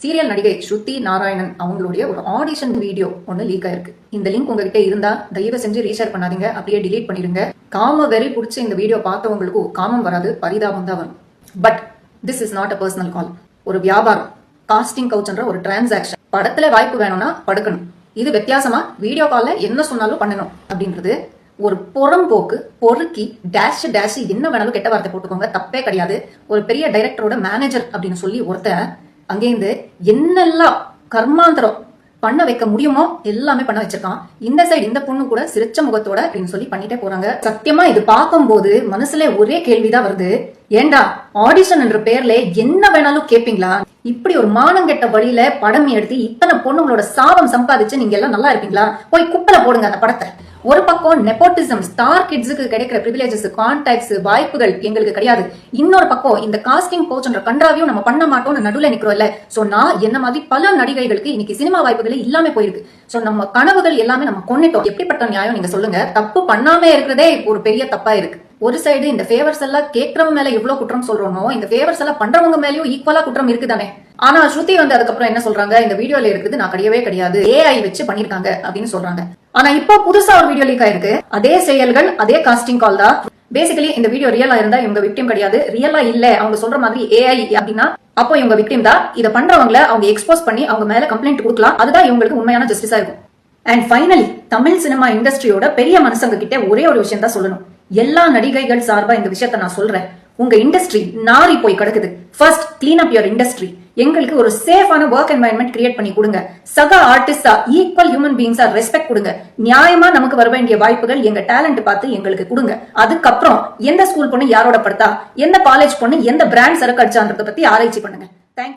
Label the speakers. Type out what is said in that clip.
Speaker 1: Serial நடிகை ஸ்ருதி நாராயணன் அவங்களுடைய ஒரு ஆடிஷன் வீடியோ ஒன்று லீக் ஆயிருக்கு. இந்த லிங்க் உங்ககிட்ட இருந்தா தயவு செஞ்சு ரீஷேர் பண்ணாதீங்க, அப்படியே டிலீட் பண்ணிருங்க. காம வெறி பிடிச்ச இந்த வீடியோ பார்த்தவங்களுக்கு காமம் வராது, பரிதாபம் தான் வரும். But this is not a personal call. ஒரு வியாபாரம், காஸ்டிங் கவுச்ன்ற ஒரு டிரான்சாக்ஷன். படத்துல வாய்ப்பு வேணும்னா படுக்கணும். இது வித்தியாசமா வீடியோ கால்ல என்ன சொன்னாலும் பண்ணணும் அப்படின்றது ஒரு புறம்போக்கு, பொறுக்கி டேஷ் டேஷ் என்ன வேணாலும் கெட்ட வார்த்தை போட்டுக்கோங்க, தப்பே கிடையாது. ஒரு பெரிய டைரக்டரோட மேனேஜர் அப்படின்னு சொல்லி ஒருத்தர் அங்கேருந்து என்னெல்லாம் கர்மாந்தரம் பண்ண வைக்க முடியுமோ எல்லாமே பண்ண வச்சிருக்கான். இந்த சைடு இந்த பொண்ணு கூட சிரிச்ச முகத்தோட அப்படின்னு சொல்லி பண்ணிட்டே போறாங்க. சத்தியமா இது பார்க்கும்போது மனசுல ஒரே கேள்விதான் வருது, ஏண்டா ஆடிஷன் என்ற பேர்ல என்ன வேணாலும் கேப்பீங்களா? இப்படி ஒரு மானங்கெட்ட வழியில படம் எடுத்து இத்தனை பொண்ணுங்களோட சாபம் சம்பாதிச்சு நீங்க எல்லாம் நல்லா இருப்பீங்களா? போய் குப்பையில போடுங்க அந்த படத்தை. ஒரு பக்கம் நெப்போட்டிசம், ஸ்டார் கிட்ஸுக்கு கிடைக்கிற பிரிவிலேஜஸ், கான்டாக்ட்ஸ், வாய்ப்புகள் எங்களுக்கு கிடையாது. இன்னொரு பக்கம் இந்த காஸ்டிங் கோச்ன்ற கன்றாவையும் நம்ம பண்ண மாட்டோம்னு நடுவில் நிக்கிறோம் இல்ல. சோ நான் என்ன மாதிரி பல நடிகைகளுக்கு இன்னைக்கு சினிமா வாய்ப்புகள் இல்லாம போயிருக்கு. சோ நம்ம கனவுகள் எல்லாமே நம்ம கொண்டுட்டோம். எப்படிப்பட்ட நியாயம் நீங்க சொல்லுங்க? தப்பு பண்ணாம இருக்கிறதே ஒரு பெரிய தப்பா இருக்கு. ஒரு சைடு இந்த ஃபேவர்ஸ் எல்லாம் கேட்கறவங்க மேல எவ்வளவு குற்றம் சொல்றோமோ, இந்த ஃபேவர்ஸ் எல்லாம் பண்றவங்க மேலயும் ஈக்குவலா குற்றம் இருக்குதானே. ஆனா ஸ்ருதி வந்து அதுக்கப்புறம் என்ன சொல்றாங்க, இந்த வீடியோல இருக்குது நான் கிடையவே கிடையாது, ஏஐ வச்சு பண்ணிருக்காங்க அப்படின்னு சொல்றாங்க. ஆனா இப்போ புதுசா ஒரு வீடியோ லீக் ஆயிருக்கு. அதே செயல்கள், அதே காஸ்டிங் கால் தான். பேசிக்கலி இந்த வீடியோ ரியலா இருந்தா இவங்க விக்டிம் கிடையாது. ரியலா இல்ல அவங்க சொல்ற மாதிரி ஏஐ அப்படின்னா அப்போ இவங்க விக்டிம் தான். இதை பண்றவங்களை அவங்க எக்ஸ்போஸ் பண்ணி அவங்க மேல கம்ப்ளைண்ட் கொடுக்கலாம். அதுதான் இவங்களுக்கு உண்மையான ஜஸ்டிஸா இருக்கும். அண்ட் ஃபைனலி தமிழ் சினிமா இண்டஸ்ட்ரியோட பெரிய மனுஷங்க கிட்ட ஒரே ஒரு விஷயம் தான் சொல்லணும். எல்லா நடிகைகள் சார்பா இந்த விஷயத்த நான் சொல்றேன். உங்க இண்டஸ்ட்ரி நாரி போய் கிடக்குது. First clean up your industry. எங்களுக்கு ஒரு சேஃபான ஒர்க் என்வாயன்மெண்ட் கிரியேட் பண்ணி கொடுங்க. சக ஆர்டிஸ்டா, ஈக்குவல் ஹியூமன் பீயிங்ஸா ரெஸ்பெக்ட் கொடுங்க. நியாயமா நமக்கு வர வேண்டிய வாய்ப்புகள் எங்க டேலண்ட் பார்த்து எங்களுக்கு கொடுங்க. அதுக்கப்புறம் எந்த ஸ்கூல் பொண்ணு யாரோட படுத்தா, எந்த காலேஜ் பொண்ணு எந்த பிராண்ட் சரக்கு அடிச்சான்றத பத்தி ஆராய்ச்சி பண்ணுங்க. தேங்க்யூ.